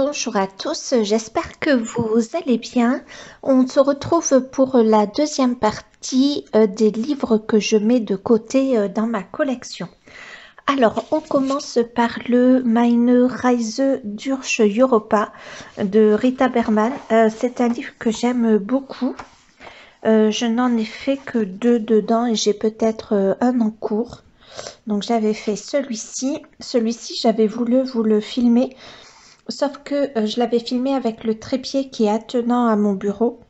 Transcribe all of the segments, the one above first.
Bonjour à tous, j'espère que vous allez bien. On se retrouve pour la deuxième partie des livres que je mets de côté dans ma collection. Alors, on commence par le Meine Reise durch Europa de Rita Berman. C'est un livre que j'aime beaucoup. Je n'en ai fait que 2 dedans et j'ai peut-être un en cours. Donc j'avais fait celui-ci. Celui-ci, j'avais voulu vous le filmer. Sauf que je l'avais filmé avec le trépied qui est attenant à mon bureau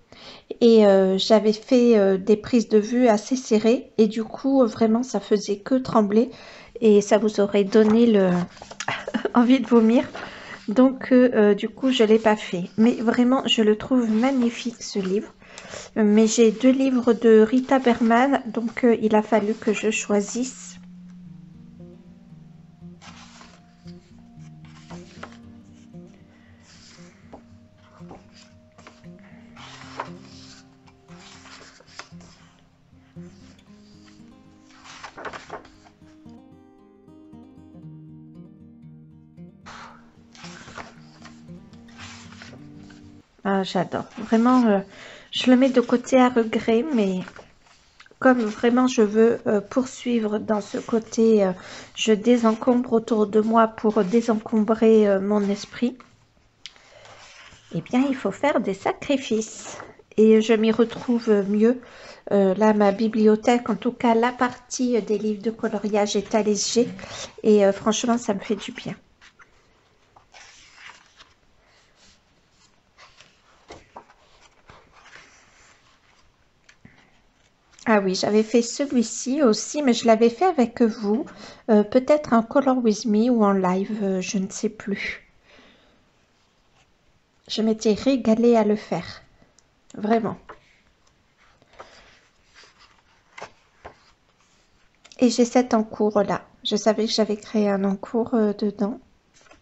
et j'avais fait des prises de vue assez serrées et du coup vraiment ça faisait que trembler et ça vous aurait donné envie de vomir. Donc du coup je l'ai pas fait. Mais vraiment je le trouve magnifique ce livre. Mais j'ai 2 livres de Rita Berman donc il a fallu que je choisisse. Ah, j'adore. Vraiment, je le mets de côté à regret, mais comme vraiment je veux poursuivre dans ce côté, je désencombre autour de moi pour désencombrer mon esprit, eh bien, il faut faire des sacrifices. Et je m'y retrouve mieux. Là, ma bibliothèque, en tout cas, la partie des livres de coloriage est allégée. Et franchement, ça me fait du bien. Ah oui, j'avais fait celui-ci aussi, mais je l'avais fait avec vous. Peut-être en Color With Me ou en live, je ne sais plus. Je m'étais régalée à le faire. Vraiment. Et j'ai cet encours là. Je savais que j'avais créé un encours dedans.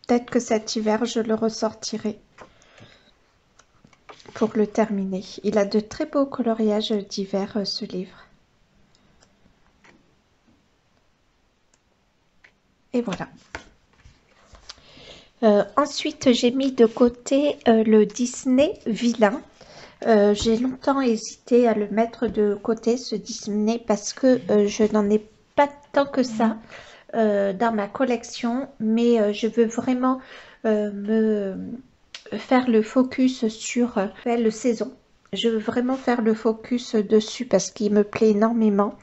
Peut-être que cet hiver, je le ressortirai pour le terminer. Il a de très beaux coloriages d'hiver, ce livre. Et voilà. Ensuite, j'ai mis de côté le Disney Vilain. J'ai longtemps hésité à le mettre de côté, ce Disney, parce que je n'en ai pas tant que ça dans ma collection, mais je veux vraiment me faire le focus sur le saison. Je veux vraiment faire le focus dessus parce qu'il me plaît énormément.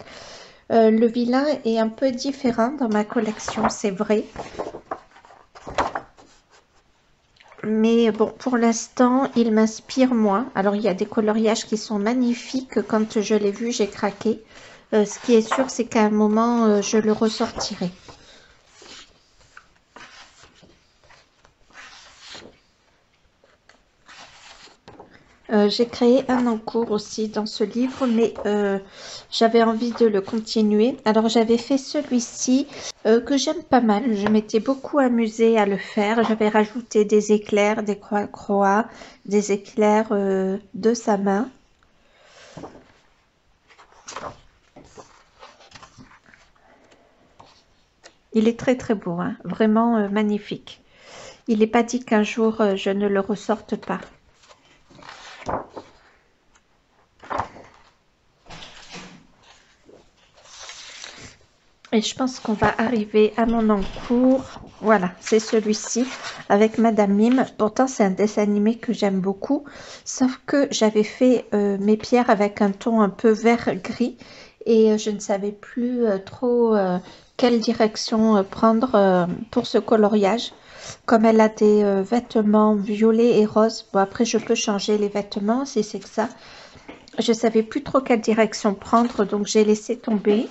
Le vilain est un peu différent dans ma collection, c'est vrai. Mais bon, pour l'instant, il m'inspire moins. Alors, il y a des coloriages qui sont magnifiques. Quand je l'ai vu, j'ai craqué. Ce qui est sûr, c'est qu'à un moment, je le ressortirai. J'ai créé un encours aussi dans ce livre, mais j'avais envie de le continuer. Alors j'avais fait celui-ci que j'aime pas mal. Je m'étais beaucoup amusée à le faire. J'avais rajouté des éclairs, des croix-croix, des éclairs de sa main. Il est très très beau, hein, vraiment magnifique. Il n'est pas dit qu'un jour je ne le ressorte pas. Et je pense qu'on va arriver à mon encours. Voilà, c'est celui-ci avec Madame Mime. Pourtant, c'est un dessin animé que j'aime beaucoup. Sauf que j'avais fait mes pierres avec un ton un peu vert-gris. Et je ne savais plus trop quelle direction prendre pour ce coloriage. Comme elle a des vêtements violets et roses. Bon, après, je peux changer les vêtements si c'est que ça. Je savais plus trop quelle direction prendre. Donc, j'ai laissé tomber.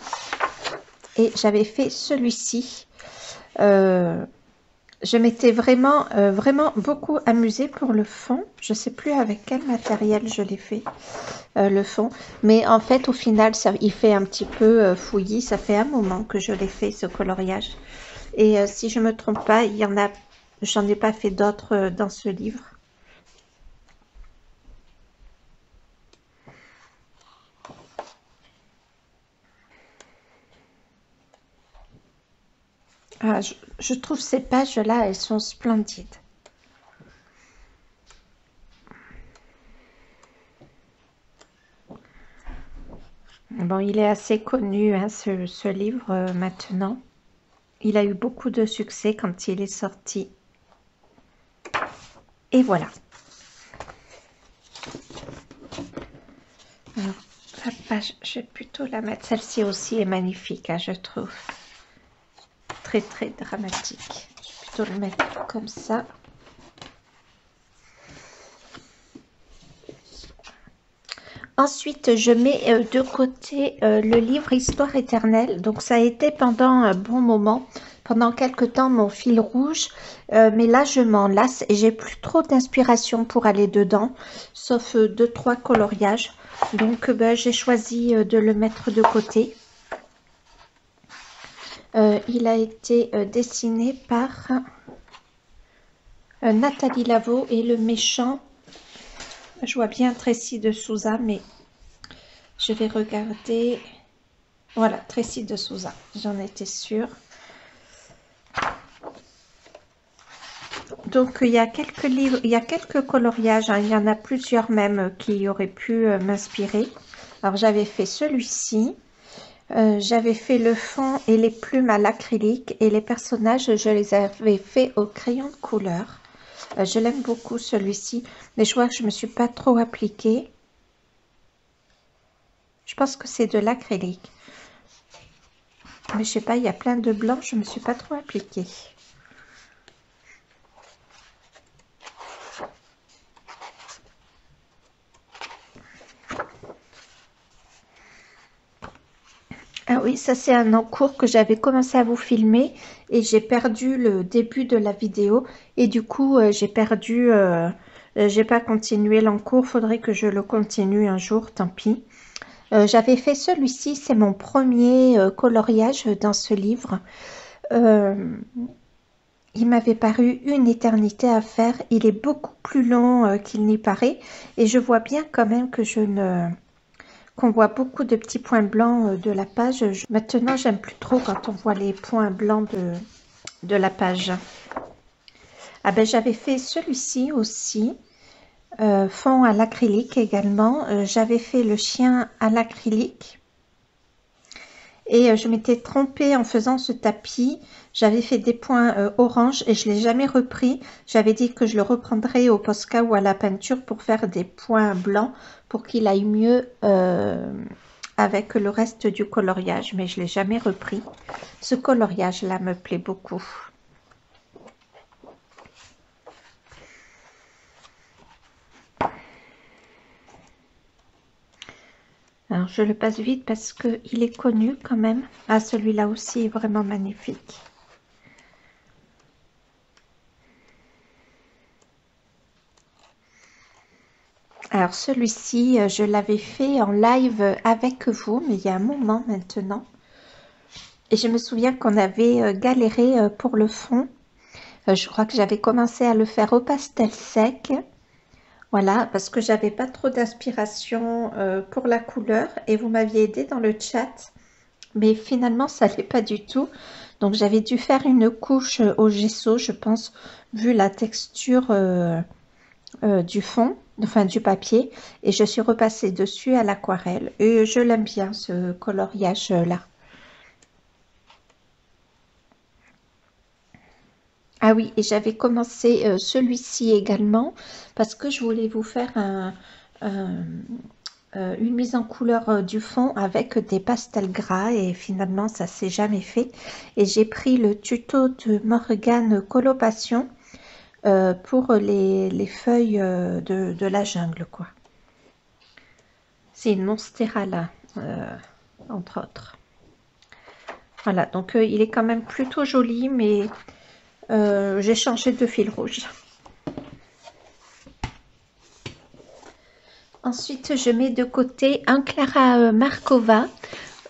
Et j'avais fait celui-ci. Je m'étais vraiment beaucoup amusée pour le fond. Je ne sais plus avec quel matériel je l'ai fait, le fond. Mais en fait, au final, ça, il fait un petit peu fouillis. Ça fait un moment que je l'ai fait, ce coloriage. Et si je ne me trompe pas, il y en a, j'en ai pas fait d'autres dans ce livre. Ah, je trouve ces pages-là, elles sont splendides. Bon, il est assez connu, hein, ce livre maintenant. Il a eu beaucoup de succès quand il est sorti. Et voilà. Alors, la page, je vais plutôt la mettre. Celle-ci aussi est magnifique, hein, je trouve. Très, très dramatique. Je vais plutôt le mettre comme ça. Ensuite, je mets de côté le livre Histoire éternelle. Donc, ça a été pendant un bon moment, pendant quelque temps, mon fil rouge. Mais là, je m'en lasse et j'ai plus trop d'inspiration pour aller dedans, sauf 2-3 coloriages. Donc, j'ai choisi de le mettre de côté. Il a été dessiné par Nathalie Lavaud et le méchant. Je vois bien Tracy de Souza, mais je vais regarder. Voilà, Tracy de Souza, j'en étais sûre. Donc, il y a quelques livres, il y a quelques coloriages, hein, il y en a plusieurs même qui auraient pu m'inspirer. Alors, j'avais fait celui-ci. J'avais fait le fond et les plumes à l'acrylique et les personnages, je les avais fait au crayon de couleur. Je l'aime beaucoup celui-ci, mais je vois que je me suis pas trop appliquée. Je pense que c'est de l'acrylique. Mais je sais pas, il y a plein de blanc, je me suis pas trop appliquée. Ah oui, ça c'est un encours que j'avais commencé à vous filmer et j'ai perdu le début de la vidéo et du coup j'ai pas continué l'encours, faudrait que je le continue un jour, tant pis. J'avais fait celui-ci, c'est mon premier coloriage dans ce livre. Il m'avait paru une éternité à faire, il est beaucoup plus long qu'il n'y paraît et je vois bien quand même que qu'on voit beaucoup de petits points blancs de la page. Maintenant, j'aime plus trop quand on voit les points blancs de la page. Ah ben, j'avais fait celui-ci aussi, fond à l'acrylique également. J'avais fait le chien à l'acrylique. Et je m'étais trompée en faisant ce tapis. J'avais fait des points orange et je ne l'ai jamais repris. J'avais dit que je le reprendrais au Posca ou à la peinture pour faire des points blancs pour qu'il aille mieux avec le reste du coloriage. Mais je ne l'ai jamais repris. Ce coloriage-là me plaît beaucoup. Alors, je le passe vite parce qu'il est connu quand même. Ah, celui-là aussi est vraiment magnifique. Alors, celui-ci, je l'avais fait en live avec vous, mais il y a un moment maintenant. Et je me souviens qu'on avait galéré pour le fond. Je crois que j'avais commencé à le faire au pastel sec. Voilà, parce que j'avais pas trop d'inspiration pour la couleur et vous m'aviez aidé dans le chat, mais finalement ça n'allait pas du tout. Donc j'avais dû faire une couche au gesso, je pense, vu la texture du fond, enfin du papier, et je suis repassée dessus à l'aquarelle. Et je l'aime bien ce coloriage là. Ah oui, et j'avais commencé celui-ci également parce que je voulais vous faire une mise en couleur du fond avec des pastels gras et finalement ça s'est jamais fait. Et j'ai pris le tuto de Morgane Coloration pour les feuilles de la jungle, quoi. C'est une Monstera là, entre autres. Voilà, donc il est quand même plutôt joli, mais j'ai changé de fil rouge. Ensuite, je mets de côté un Clara Markova.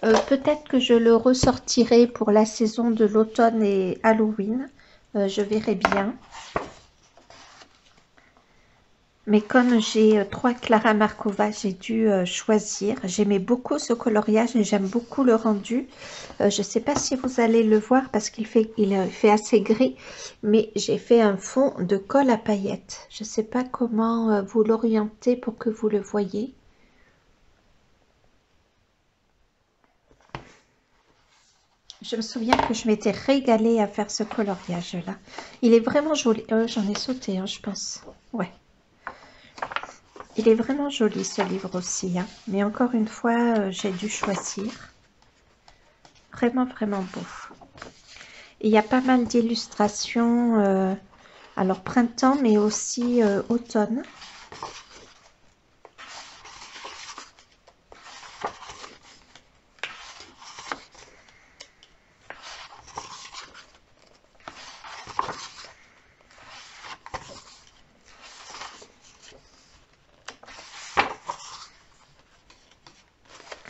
Peut-être que je le ressortirai pour la saison de l'automne et Halloween. Je verrai bien. Mais comme j'ai 3 Clara Markova, j'ai dû choisir. J'aimais beaucoup ce coloriage et j'aime beaucoup le rendu. Je ne sais pas si vous allez le voir parce qu'il fait assez gris. Mais j'ai fait un fond de colle à paillettes. Je ne sais pas comment vous l'orienter pour que vous le voyez. Je me souviens que je m'étais régalée à faire ce coloriage-là. Il est vraiment joli. J'en ai sauté, hein, je pense. Ouais. Il est vraiment joli, ce livre aussi. Hein. Mais encore une fois, j'ai dû choisir. Vraiment, vraiment beau. Et il y a pas mal d'illustrations. Alors, printemps, mais aussi automne.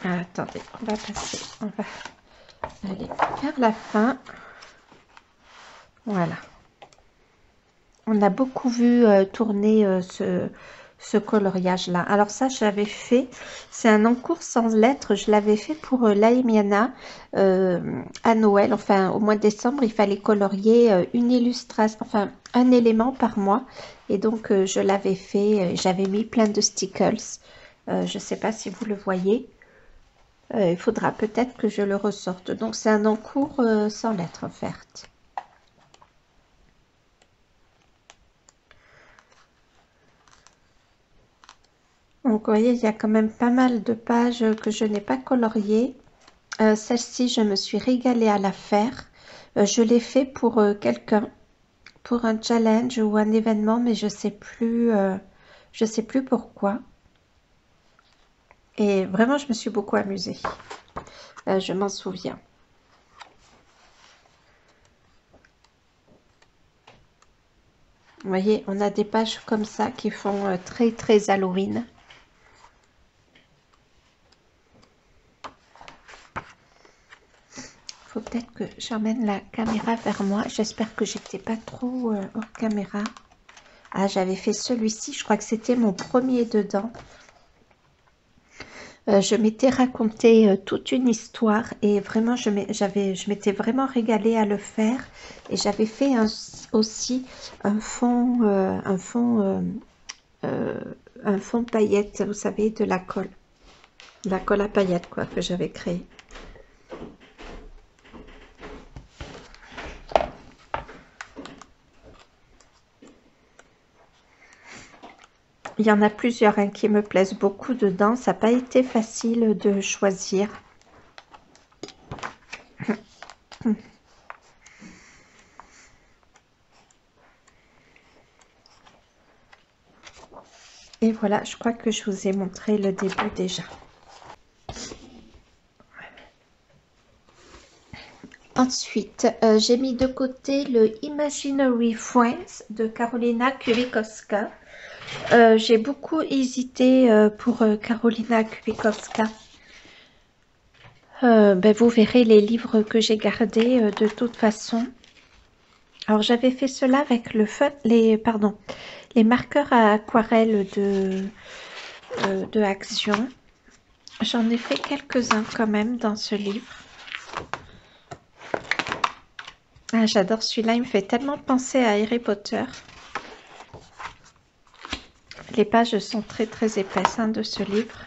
Ah, attendez, on va passer, on va aller vers la fin. Voilà. On a beaucoup vu tourner ce coloriage-là. Alors ça, je l'avais fait. C'est un encours sans lettres. Je l'avais fait pour Laimiana à Noël. Enfin, au mois de décembre, il fallait colorier une illustration, enfin, un élément par mois. Et donc, je l'avais fait. J'avais mis plein de stickers. Je ne sais pas si vous le voyez. Il faudra peut-être que je le ressorte. Donc, c'est un encours sans lettres offertes. Donc, vous voyez, il y a quand même pas mal de pages que je n'ai pas coloriées. Celle-ci, je me suis régalée à la faire. Je l'ai fait pour quelqu'un, pour un challenge ou un événement, mais je sais plus pourquoi. Et vraiment, je me suis beaucoup amusée. Je m'en souviens. Vous voyez, on a des pages comme ça qui font très, très Halloween. Faut peut-être que j'emmène la caméra vers moi. J'espère que j'étais pas trop hors caméra. Ah, j'avais fait celui-ci. Je crois que c'était mon premier dedans. Je m'étais raconté toute une histoire et vraiment, je m'étais vraiment régalée à le faire. Et j'avais fait aussi un fond, un fond paillettes, vous savez, de la colle à paillettes, quoi, que j'avais créé. Il y en a plusieurs hein, qui me plaisent beaucoup dedans. Ça n'a pas été facile de choisir. Et voilà, je crois que je vous ai montré le début déjà. Ensuite, j'ai mis de côté le Imaginary Friends de Karolina Kulikowska. J'ai beaucoup hésité pour Karolina Kulikowska. Ben, vous verrez les livres que j'ai gardés de toute façon. Alors j'avais fait cela avec les marqueurs à aquarelle de Action. J'en ai fait quelques-uns quand même dans ce livre. Ah, j'adore celui-là, il me fait tellement penser à Harry Potter. Les pages sont très très épaisses hein, de ce livre.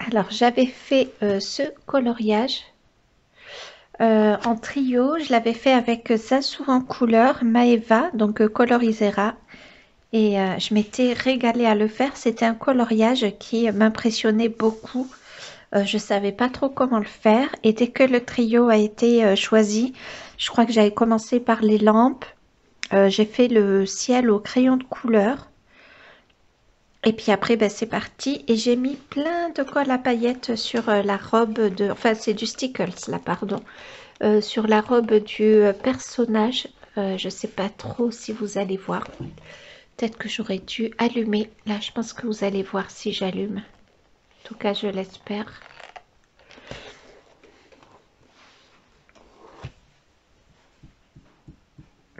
Alors j'avais fait ce coloriage en trio. Je l'avais fait avec Zazu en couleur, Maeva, donc Colorisera. Et je m'étais régalée à le faire. C'était un coloriage qui m'impressionnait beaucoup. Je ne savais pas trop comment le faire. Et dès que le trio a été choisi, je crois que j'avais commencé par les lampes. J'ai fait le ciel au crayon de couleur. Et puis après, ben, c'est parti. Et j'ai mis plein de colle à paillettes sur la robe de... Enfin, c'est du Stickles, là, pardon. Sur la robe du personnage. Je ne sais pas trop si vous allez voir. Peut-être que j'aurais dû allumer. Là, je pense que vous allez voir si j'allume. En tout cas, je l'espère.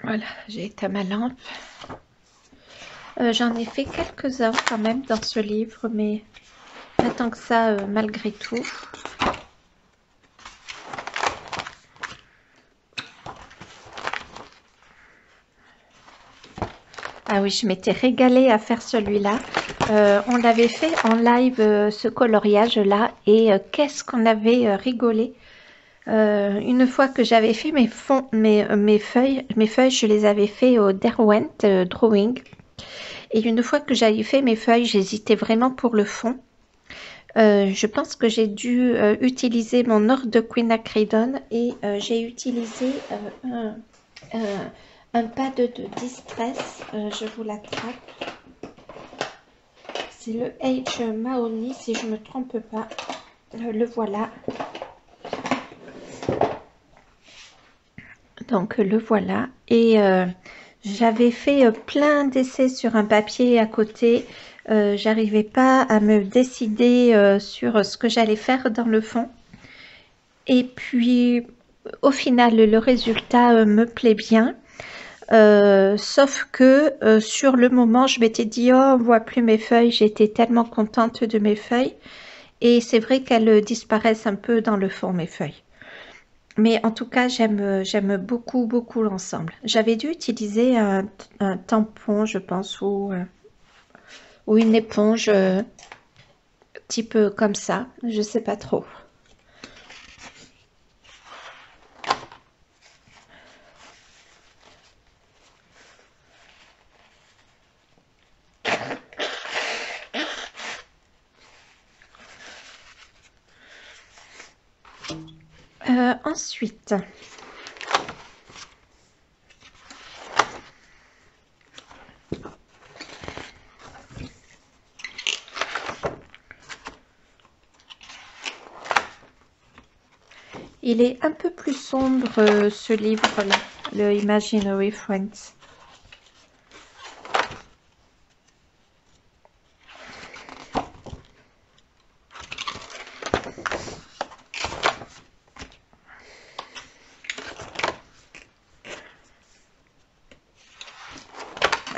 Voilà, j'ai éteint ma lampe. J'en ai fait quelques-uns quand même dans ce livre, mais pas tant que ça malgré tout. Ah oui, je m'étais régalée à faire celui-là. On l'avait fait en live ce coloriage là et qu'est-ce qu'on avait rigolé. Une fois que j'avais fait mes fonds, mes feuilles, je les avais fait au Derwent Drawing. Et une fois que j'avais fait mes feuilles, j'hésitais vraiment pour le fond. Je pense que j'ai dû utiliser mon or de Queen Acridon et j'ai utilisé un pad de distress. Je vous l'attrape. C'est le H Mahoney si je ne me trompe pas. Le voilà. Donc le voilà. Et j'avais fait plein d'essais sur un papier à côté. J'arrivais pas à me décider sur ce que j'allais faire dans le fond. Et puis au final le résultat me plaît bien. Sauf que sur le moment je m'étais dit oh on voit plus mes feuilles, j'étais tellement contente de mes feuilles et c'est vrai qu'elles disparaissent un peu dans le fond mes feuilles. Mais en tout cas j'aime beaucoup l'ensemble. J'avais dû utiliser un tampon je pense ou une éponge type comme ça, je sais pas trop. Ensuite, il est un peu plus sombre ce livre-là, le Imaginary Friends.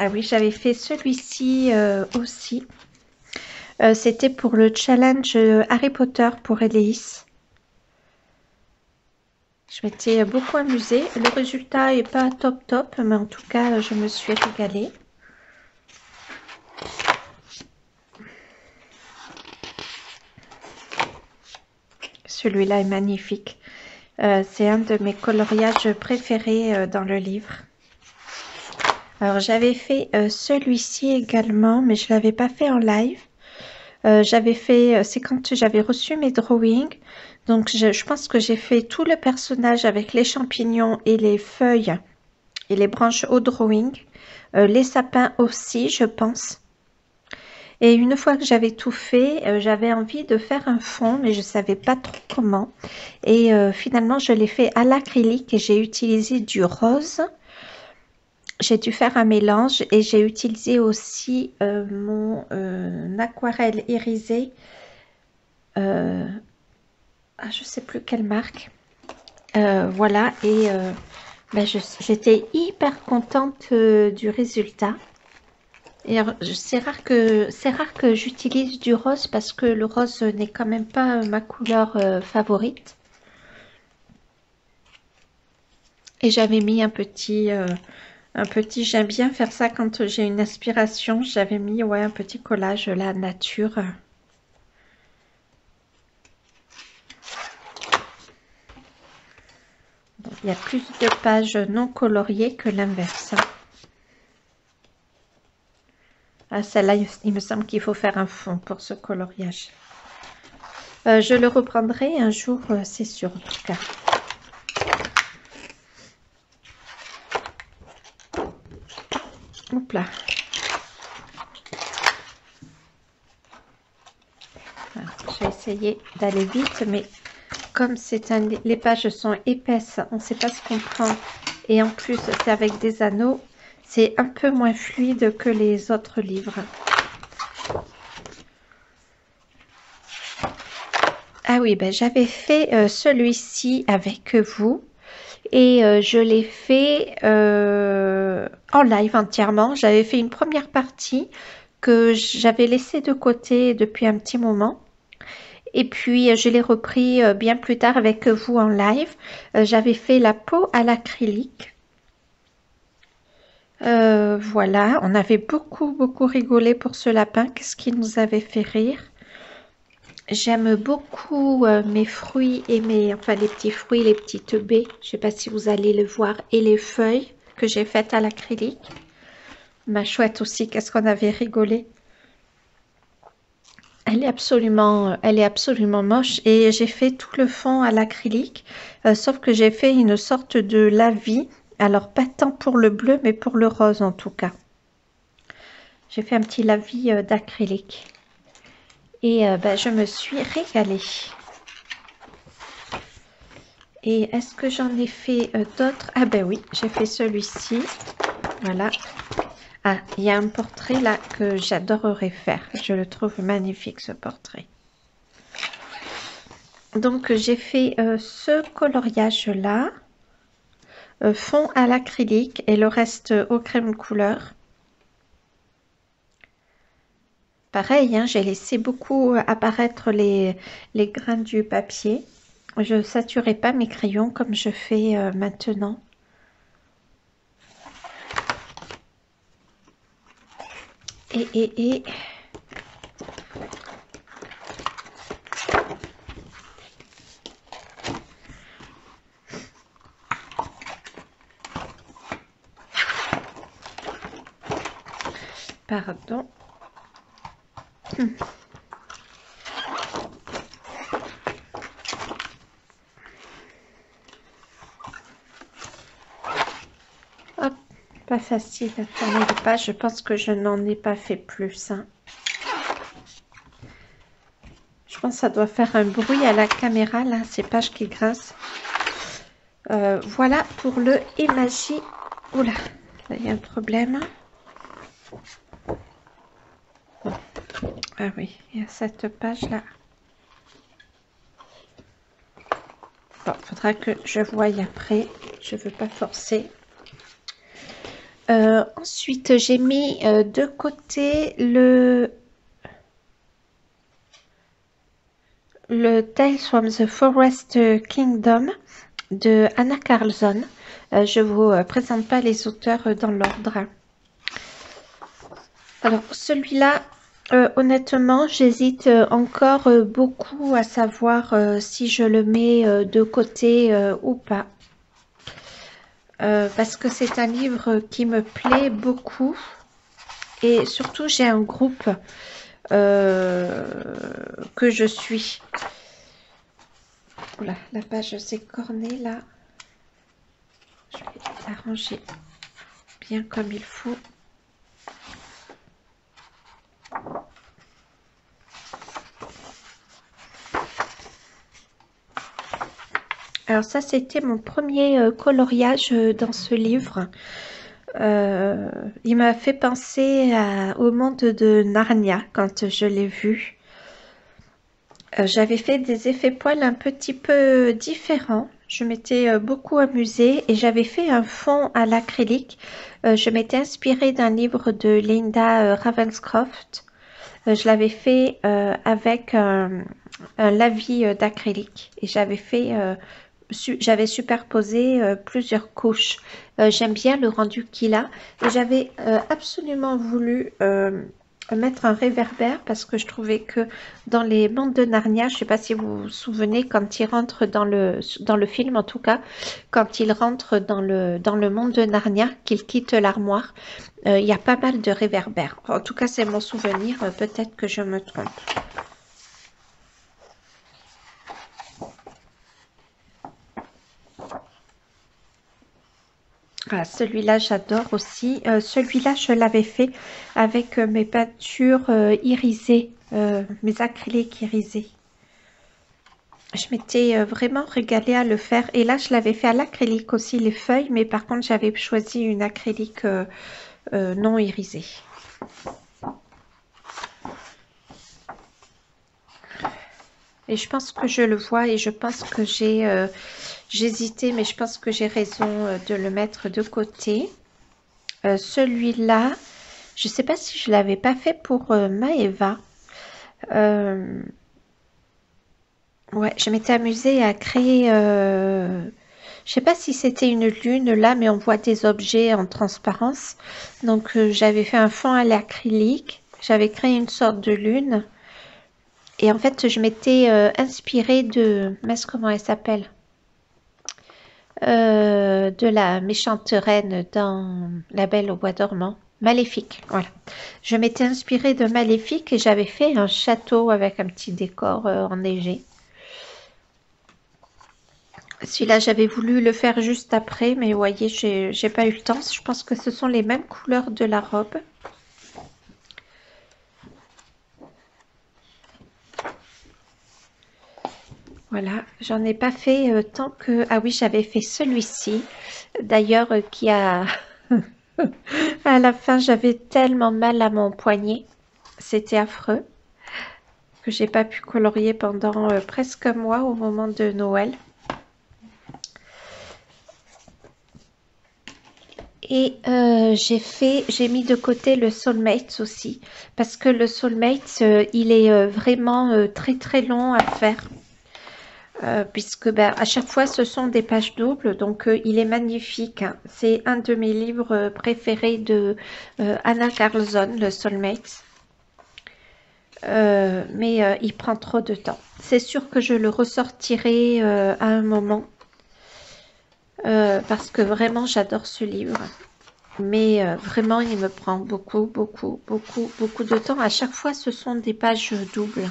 Ah oui, j'avais fait celui-ci aussi. C'était pour le challenge Harry Potter pour Elise. Je m'étais beaucoup amusée. Le résultat est pas top, mais en tout cas, je me suis régalée. Celui-là est magnifique. C'est un de mes coloriages préférés dans le livre. Alors j'avais fait celui-ci également, mais je l'avais pas fait en live. J'avais fait, c'est quand j'avais reçu mes drawings. Donc je pense que j'ai fait tout le personnage avec les champignons et les feuilles et les branches au drawing. Les sapins aussi, je pense. Et une fois que j'avais tout fait, j'avais envie de faire un fond, mais je savais pas trop comment. Et finalement, je l'ai fait à l'acrylique et j'ai utilisé du rose. J'ai dû faire un mélange et j'ai utilisé aussi mon aquarelle irisée. Je sais plus quelle marque. Voilà, et ben j'étais hyper contente du résultat. Et c'est rare que j'utilise du rose parce que le rose n'est quand même pas ma couleur favorite. Et j'avais mis un petit, j'aime bien faire ça quand j'ai une inspiration. J'avais mis ouais, un petit collage la nature. Bon, il y a plus de pages non coloriées que l'inverse. Ah, celle-là, il me semble qu'il faut faire un fond pour ce coloriage. Je le reprendrai un jour, c'est sûr en tout cas. Hop là. Je vais essayer d'aller vite, mais comme les pages sont épaisses, on ne sait pas ce qu'on prend. Et en plus, c'est avec des anneaux, c'est un peu moins fluide que les autres livres. Ah oui, ben j'avais fait celui-ci avec vous. Et je l'ai fait en live entièrement. J'avais fait une première partie que j'avais laissée de côté depuis un petit moment. Et puis je l'ai repris bien plus tard avec vous en live. J'avais fait la peau à l'acrylique. Voilà, on avait beaucoup rigolé pour ce lapin. Qu'est-ce qui nous avait fait rire? J'aime beaucoup mes fruits et enfin les petits fruits, les petites baies. Je sais pas si vous allez le voir, et les feuilles que j'ai faites à l'acrylique. Ma chouette aussi, qu'est-ce qu'on avait rigolé. Elle est absolument moche et j'ai fait tout le fond à l'acrylique, sauf que j'ai fait une sorte de lavis. Alors pas tant pour le bleu, mais pour le rose en tout cas. J'ai fait un petit lavis d'acrylique et ben, je me suis régalée. Et est-ce que j'en ai fait d'autres? Ah ben oui, j'ai fait celui-ci. Voilà. Ah, il y a un portrait là que j'adorerais faire. Je le trouve magnifique ce portrait. Donc j'ai fait ce coloriage là, fond à l'acrylique et le reste au crème couleur. Pareil, hein, j'ai laissé beaucoup apparaître les grains du papier. Je ne saturais pas mes crayons comme je fais maintenant. Et pardon. Hop, pas facile à tourner les pages. Je pense que je n'en ai pas fait plus. Hein. Je pense que ça doit faire un bruit à la caméra, là, ces pages qui grincent. Voilà pour le Emagi. Oula, là, il y a un problème. Ah oui, il y a cette page-là. Bon, faudra que je voie après. Je veux pas forcer. Ensuite, j'ai mis de côté le Tales from the Forest Kingdom de Anna Carlson. Je vous présente pas les auteurs dans l'ordre. Alors, celui-là, honnêtement, j'hésite encore beaucoup à savoir si je le mets de côté ou pas. Parce que c'est un livre qui me plaît beaucoup. Et surtout, j'ai un groupe que je suis. Oula, la page s'est cornée là. Je vais l'arranger bien comme il faut. Alors ça, c'était mon premier coloriage dans ce livre. Il m'a fait penser au monde de Narnia quand je l'ai vu. J'avais fait des effets poils un petit peu différents. Je m'étais beaucoup amusée et j'avais fait un fond à l'acrylique. Je m'étais inspirée d'un livre de Linda Ravenscroft. Je l'avais fait avec un lavis d'acrylique et j'avais superposé plusieurs couches. J'aime bien le rendu qu'il a et j'avais absolument voulu mettre un réverbère parce que je trouvais que dans les mondes de Narnia, je ne sais pas si vous vous souvenez, quand il rentre dans le film en tout cas, quand il rentre dans le monde de Narnia, qu'il quitte l'armoire, il y a pas mal de réverbères. En tout cas, c'est mon souvenir, peut-être que je me trompe. Ah, celui-là, j'adore aussi. Celui-là, je l'avais fait avec mes peintures irisées, mes acryliques irisés. Je m'étais vraiment régalée à le faire. Et là, je l'avais fait à l'acrylique aussi, les feuilles. Mais par contre, j'avais choisi une acrylique non irisée. Et je pense que je le vois et je pense que j'hésitais, mais je pense que j'ai raison de le mettre de côté. Celui-là, je ne sais pas si je ne l'avais pas fait pour Maëva. Ouais, je m'étais amusée à créer Je sais pas si c'était une lune là, mais on voit des objets en transparence. Donc j'avais fait un fond à l'acrylique, j'avais créé une sorte de lune. Et en fait, je m'étais inspirée de... Mince, comment elle s'appelle? De la méchante reine dans La Belle au bois dormant. Maléfique, voilà. Je m'étais inspirée de Maléfique et j'avais fait un château avec un petit décor enneigé. Celui-là, j'avais voulu le faire juste après, mais vous voyez, j'ai pas eu le temps. Je pense que ce sont les mêmes couleurs de la robe. Voilà, j'en ai pas fait tant que... Ah oui, j'avais fait celui-ci, d'ailleurs, qui a... À la fin, j'avais tellement mal à mon poignet, c'était affreux, que j'ai pas pu colorier pendant presque un mois au moment de Noël. Et j'ai mis de côté le Soulmates aussi, parce que le Soulmates, il est vraiment très très long à faire. Puisque ben, à chaque fois ce sont des pages doubles, donc il est magnifique, hein. C'est un de mes livres préférés de Anna Carlson, le Soulmates. Mais il prend trop de temps. C'est sûr que je le ressortirai à un moment, parce que vraiment j'adore ce livre. Mais vraiment il me prend beaucoup de temps. À chaque fois ce sont des pages doubles.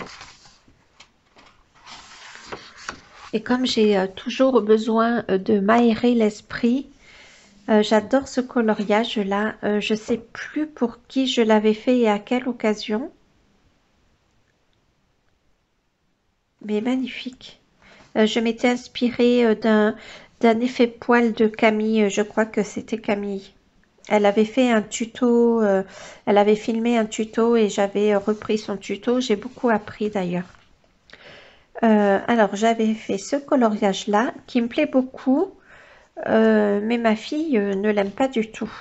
Et comme j'ai toujours besoin de m'aérer l'esprit, j'adore ce coloriage-là. Je ne sais plus pour qui je l'avais fait et à quelle occasion. Mais magnifique. Je m'étais inspirée d'un effet poil de Camille. Je crois que c'était Camille. Elle avait fait un tuto, elle avait filmé un tuto et j'avais repris son tuto. J'ai beaucoup appris d'ailleurs. Alors, j'avais fait ce coloriage-là qui me plaît beaucoup, mais ma fille ne l'aime pas du tout.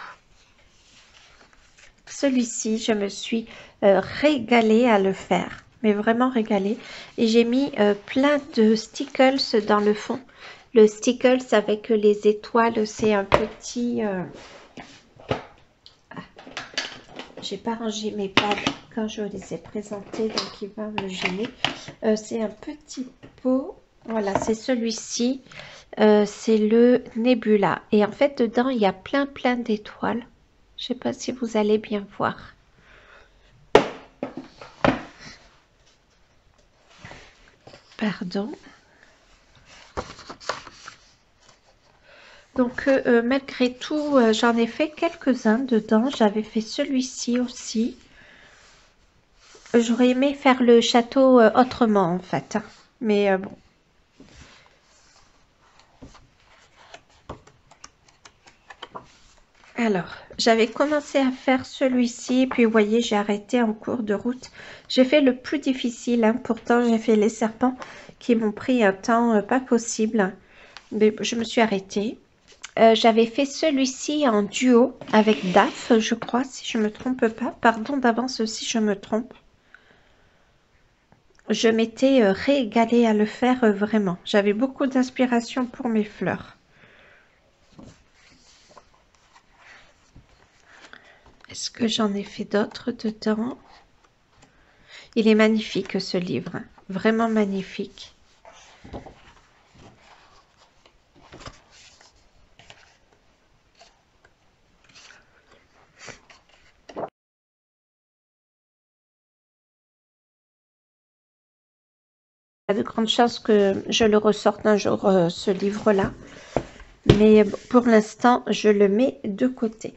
Celui-ci, je me suis régalée à le faire, mais vraiment régalée. Et j'ai mis plein de stickers dans le fond. Le stickers avec les étoiles, c'est un petit... J'ai pas rangé mes pads quand je les ai présentés, donc il va me gêner. C'est un petit pot, voilà, c'est celui-ci. C'est le Nebula. Et en fait, dedans, il y a plein d'étoiles. Je sais pas si vous allez bien voir. Pardon. Donc, malgré tout, j'en ai fait quelques-uns dedans. J'avais fait celui-ci aussi. J'aurais aimé faire le château autrement, en fait. Hein. Mais bon. Alors, j'avais commencé à faire celui-ci, puis vous voyez, j'ai arrêté en cours de route. J'ai fait le plus difficile, hein. Pourtant j'ai fait les serpents qui m'ont pris un temps pas possible. Mais je me suis arrêtée. J'avais fait celui-ci en duo avec Daph, je crois, si je ne me trompe pas. Pardon d'avance si je me trompe. Je m'étais régalée à le faire vraiment. J'avais beaucoup d'inspiration pour mes fleurs. Est-ce que j'en ai fait d'autres dedans? Il est magnifique ce livre, hein. Vraiment magnifique. Il y a de grandes chances que je le ressorte un jour, ce livre-là. Mais pour l'instant, je le mets de côté.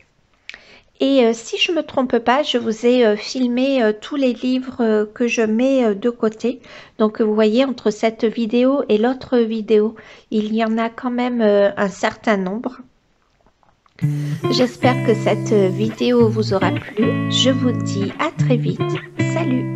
Et si je ne me trompe pas, je vous ai filmé tous les livres que je mets de côté. Donc vous voyez, entre cette vidéo et l'autre vidéo, il y en a quand même un certain nombre. J'espère que cette vidéo vous aura plu. Je vous dis à très vite. Salut!